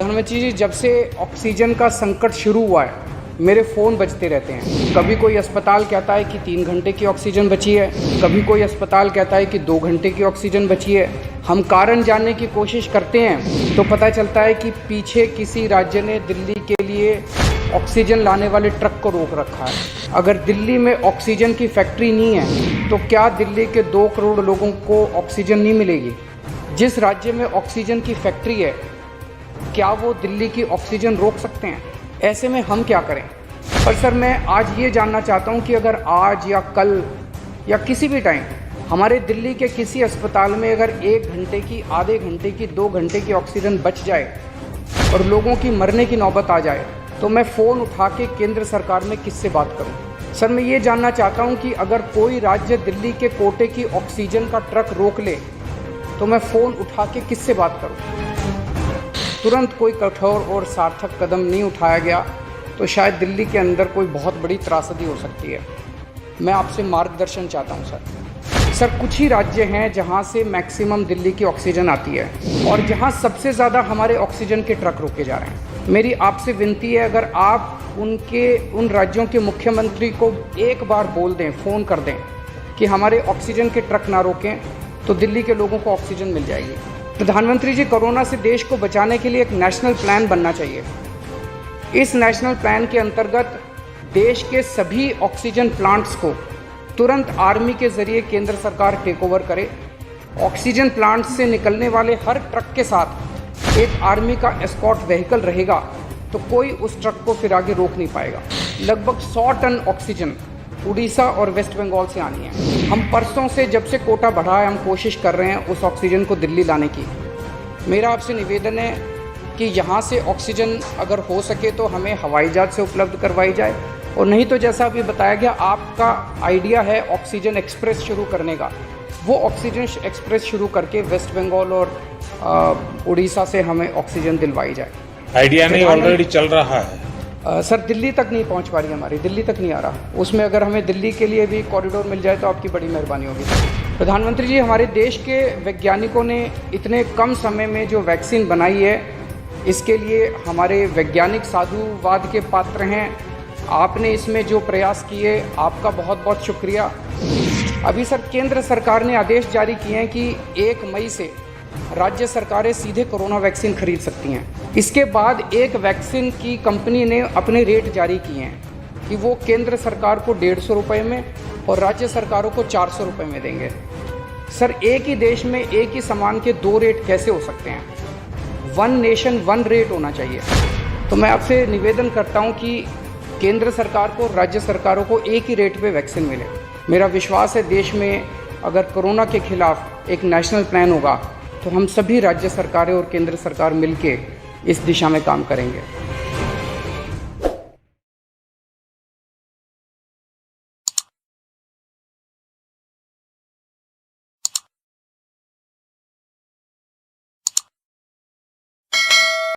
प्रधानमंत्री जी, जब से ऑक्सीजन का संकट शुरू हुआ है मेरे फ़ोन बजते रहते हैं। कभी कोई अस्पताल कहता है कि 3 घंटे की ऑक्सीजन बची है, कभी कोई अस्पताल कहता है कि 2 घंटे की ऑक्सीजन बची है। हम कारण जानने की कोशिश करते हैं तो पता चलता है कि पीछे किसी राज्य ने दिल्ली के लिए ऑक्सीजन लाने वाले ट्रक को रोक रखा है। अगर दिल्ली में ऑक्सीजन की फैक्ट्री नहीं है तो क्या दिल्ली के 2 करोड़ लोगों को ऑक्सीजन नहीं मिलेगी? जिस राज्य में ऑक्सीजन की फैक्ट्री है, क्या वो दिल्ली की ऑक्सीजन रोक सकते हैं? ऐसे में हम क्या करें? पर सर, मैं आज ये जानना चाहता हूँ कि अगर आज या कल या किसी भी टाइम हमारे दिल्ली के किसी अस्पताल में अगर 1 घंटे की, आधे घंटे की, 2 घंटे की ऑक्सीजन बच जाए और लोगों की मरने की नौबत आ जाए तो मैं फ़ोन उठा के केंद्र सरकार में किससे बात करूं? सर, मैं ये जानना चाहता हूं कि अगर कोई राज्य दिल्ली के कोटे की ऑक्सीजन का ट्रक रोक ले तो मैं फ़ोन उठा के किससे बात करूं? तुरंत कोई कठोर और सार्थक कदम नहीं उठाया गया तो शायद दिल्ली के अंदर कोई बहुत बड़ी त्रासदी हो सकती है। मैं आपसे मार्गदर्शन चाहता हूं सर, कुछ ही राज्य हैं जहां से मैक्सिमम दिल्ली की ऑक्सीजन आती है और जहां सबसे ज़्यादा हमारे ऑक्सीजन के ट्रक रोके जा रहे हैं। मेरी आपसे विनती है, अगर आप उन राज्यों के मुख्यमंत्री को एक बार बोल दें, फ़ोन कर दें कि हमारे ऑक्सीजन के ट्रक ना रोकें तो दिल्ली के लोगों को ऑक्सीजन मिल जाएगी। प्रधानमंत्री जी, कोरोना से देश को बचाने के लिए एक नेशनल प्लान बनना चाहिए। इस नेशनल प्लान के अंतर्गत देश के सभी ऑक्सीजन प्लांट्स को तुरंत आर्मी के ज़रिए केंद्र सरकार टेक ओवर करे। ऑक्सीजन प्लांट से निकलने वाले हर ट्रक के साथ एक आर्मी का एस्कॉर्ट व्हीकल रहेगा तो कोई उस ट्रक को फिर आगे रोक नहीं पाएगा। लगभग 100 टन ऑक्सीजन उड़ीसा और वेस्ट बंगाल से आनी है। हम परसों से, जब से कोटा बढ़ा है, हम कोशिश कर रहे हैं उस ऑक्सीजन को दिल्ली लाने की। मेरा आपसे निवेदन है कि यहाँ से ऑक्सीजन अगर हो सके तो हमें हवाई जहाज़ से उपलब्ध करवाई जाए, और नहीं तो जैसा अभी बताया गया, आपका आइडिया है ऑक्सीजन एक्सप्रेस शुरू करने का, वो ऑक्सीजन एक्सप्रेस शुरू करके वेस्ट बंगाल और उड़ीसा से हमें ऑक्सीजन दिलवाई जाए। आइडिया नहीं, ऑलरेडी चल रहा है सर। दिल्ली तक नहीं पहुंच पा रही, हमारी दिल्ली तक नहीं आ रहा। उसमें अगर हमें दिल्ली के लिए भी कॉरिडोर मिल जाए तो आपकी बड़ी मेहरबानी होगी। प्रधानमंत्री जी, हमारे देश के वैज्ञानिकों ने इतने कम समय में जो वैक्सीन बनाई है, इसके लिए हमारे वैज्ञानिक साधुवाद के पात्र हैं। आपने इसमें जो प्रयास किए, आपका बहुत बहुत शुक्रिया। अभी सर, केंद्र सरकार ने आदेश जारी किए हैं कि 1 मई से राज्य सरकारें सीधे कोरोना वैक्सीन खरीद सकती हैं। इसके बाद एक वैक्सीन की कंपनी ने अपने रेट जारी किए हैं कि वो केंद्र सरकार को 150 रुपये में और राज्य सरकारों को 400 रुपये में देंगे। सर, एक ही देश में एक ही सामान के 2 रेट कैसे हो सकते हैं? 1 नेशन 1 रेट होना चाहिए। तो मैं आपसे निवेदन करता हूं कि केंद्र सरकार को, राज्य सरकारों को एक ही रेट पे वैक्सीन मिले। मेरा विश्वास है देश में अगर कोरोना के खिलाफ एक नेशनल प्लान होगा तो हम सभी राज्य सरकारें और केंद्र सरकार मिलके इस दिशा में काम करेंगे।